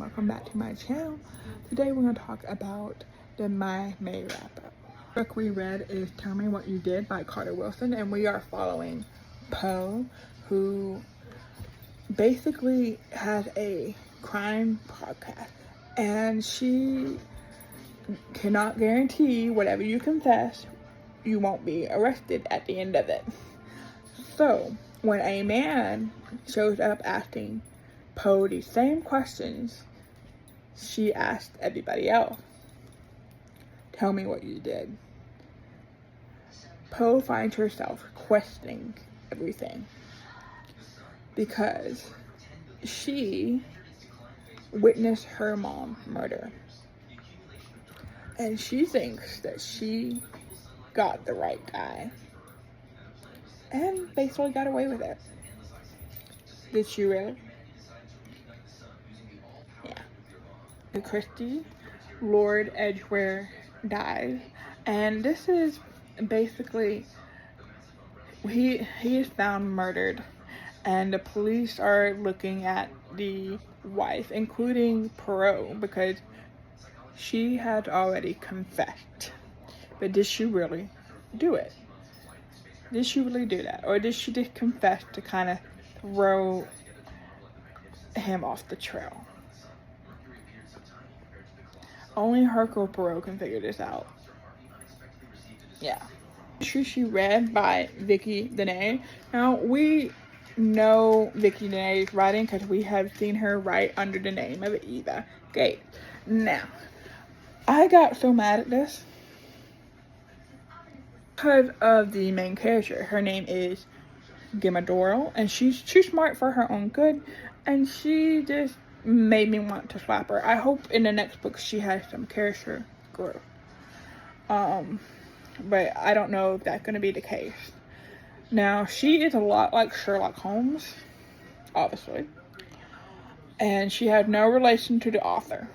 welcome back to my channel. Today we're going to talk about the My May wrap-up. The book we read is Tell Me What You Did by Carter Wilson, and we are following Poe, who basically has a crime podcast, and she cannot guarantee whatever you confess, you won't be arrested at the end of it. So when a man shows up asking Poe the same questions she asked everybody else, tell me what you did, Poe finds herself questioning everything because she witnessed her mom murder, and she thinks that she got the right guy and basically got away with it. Did she really? Yeah. Christy, Lord Edgware, dies, and this is basically he is found murdered, and the police are looking at the wife, including Poirot, because she had already confessed. But did she really do it? Did she really do that? Or did she just confess to kind of throw him off the trail? Only Hercule Poirot can figure this out. Yeah. She read by Vicky Danae. Now, we know Vicky Danae's writing because we have seen her write under the name of Eva Gates. Now, I got so mad at this because of the main character. Her name is Gemma Doral, and she's too smart for her own good, and she just made me want to slap her. I hope in the next book she has some character growth. But I don't know if that's going to be the case. Now, she is a lot like Sherlock Holmes, obviously, and she has no relation to the author.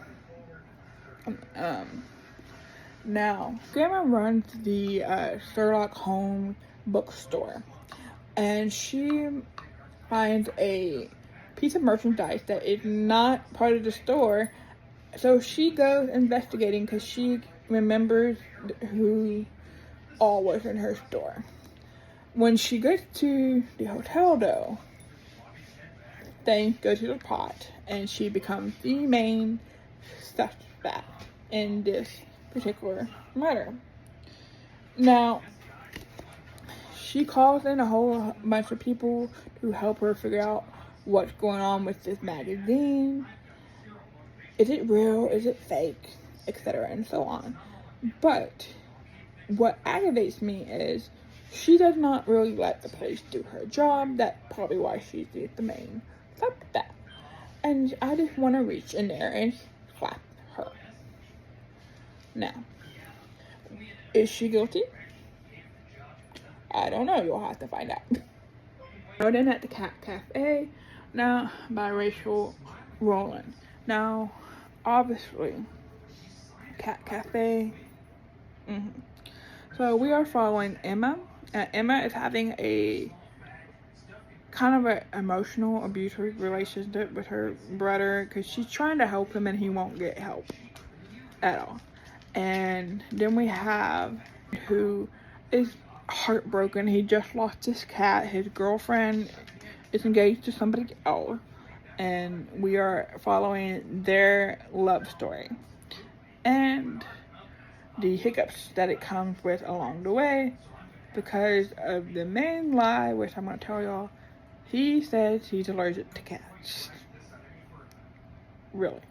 Now, Grandma runs the Sherlock Holmes bookstore, and she finds a piece of merchandise that is not part of the store, so she goes investigating because she remembers who all was in her store. When she gets to the hotel, though, things go to the pot, and she becomes the main suspect in this particular murder. Now, she calls in a whole bunch of people to help her figure out what's going on with this magazine. Is it real? Is it fake? Etc. and so on. But what aggravates me is she does not really let the police do her job. That's probably why she's the main suspect. And I just want to reach in there and slap her. Now, is she guilty? I don't know. You'll have to find out. Then at the Cat Cafe, now by Rachel Rowland. Now, obviously, Cat Cafe. So we are following Emma, and Emma is having a kind of an emotional, abusive relationship with her brother because she's trying to help him and he won't get help at all. And then we have who is heartbroken. He just lost his cat. His girlfriend is engaged to somebody else, and we are following their love story and the hiccups that it comes with along the way because of the main lie, which I'm going to tell y'all. He says he's allergic to cats. Really.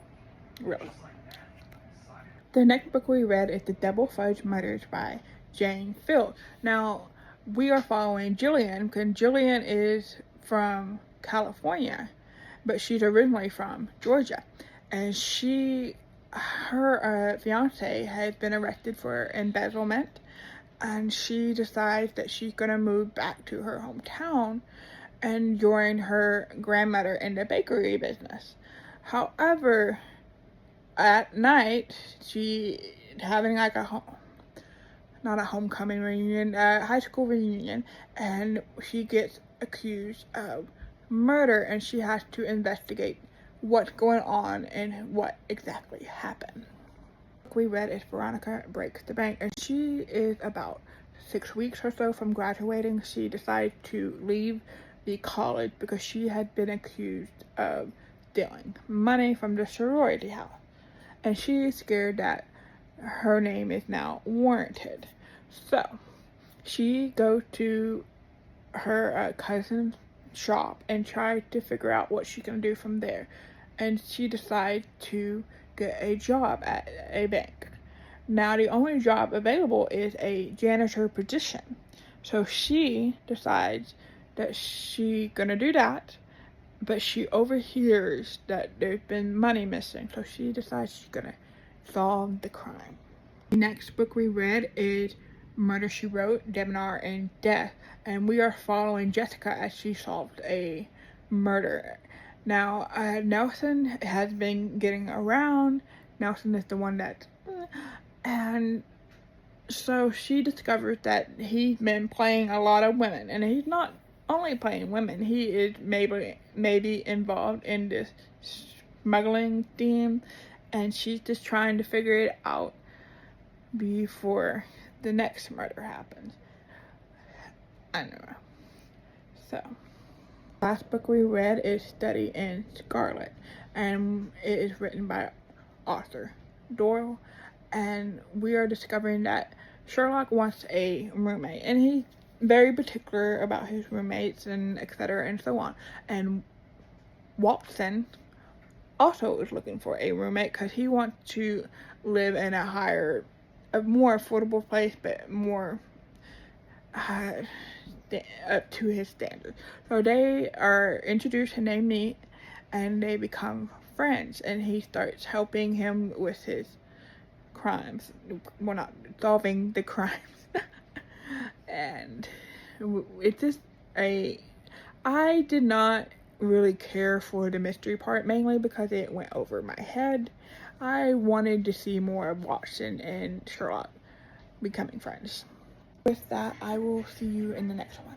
The next book we read is The Double Fudge Murders by Jane Field. Now, we are following Jillian because Jillian is from California, but she's originally from Georgia, and her fiance has been arrested for embezzlement, and she decides that she's gonna move back to her hometown and join her grandmother in the bakery business. However, at night she having like not a homecoming reunion, a high school reunion, and she gets accused of murder, and she has to investigate what's going on and what exactly happened. We read is Veronica Breaks the Bank, and she is about 6 weeks or so from graduating. She decided to leave the college because she had been accused of stealing money from the sorority house, and she is scared that her name is now warranted. So she goes to her cousin's shop and tries to figure out what she can do from there, and she decides to get a job at a bank. Now the only job available is a janitor position, so she decides that she's gonna do that, but she overhears that there's been money missing, so she decides she's gonna solve the crime. The next book we read is Murder, She Wrote, Debonair and Death, and we are following Jessica as she solved a murder. Now, Nelson has been getting around. Nelson is the one that, and so she discovers that he's been playing a lot of women, and he's not only playing women, he is maybe involved in this smuggling theme, and she's just trying to figure it out before the next murder happens. I don't know. So, last book we read is Study in Scarlet, and it is written by Arthur Doyle, and we are discovering that Sherlock wants a roommate, and he's very particular about his roommates and etc. and so on. And Watson also is looking for a roommate because he wants to live in a more affordable place, but more up to his standards. So they are introduced and they meet and they become friends, and he starts helping him with his crimes. Well, not solving the crimes. And it's just I did not really care for the mystery part, mainly because it went over my head. I wanted to see more of Watson and Sherlock becoming friends. With that, I will see you in the next one.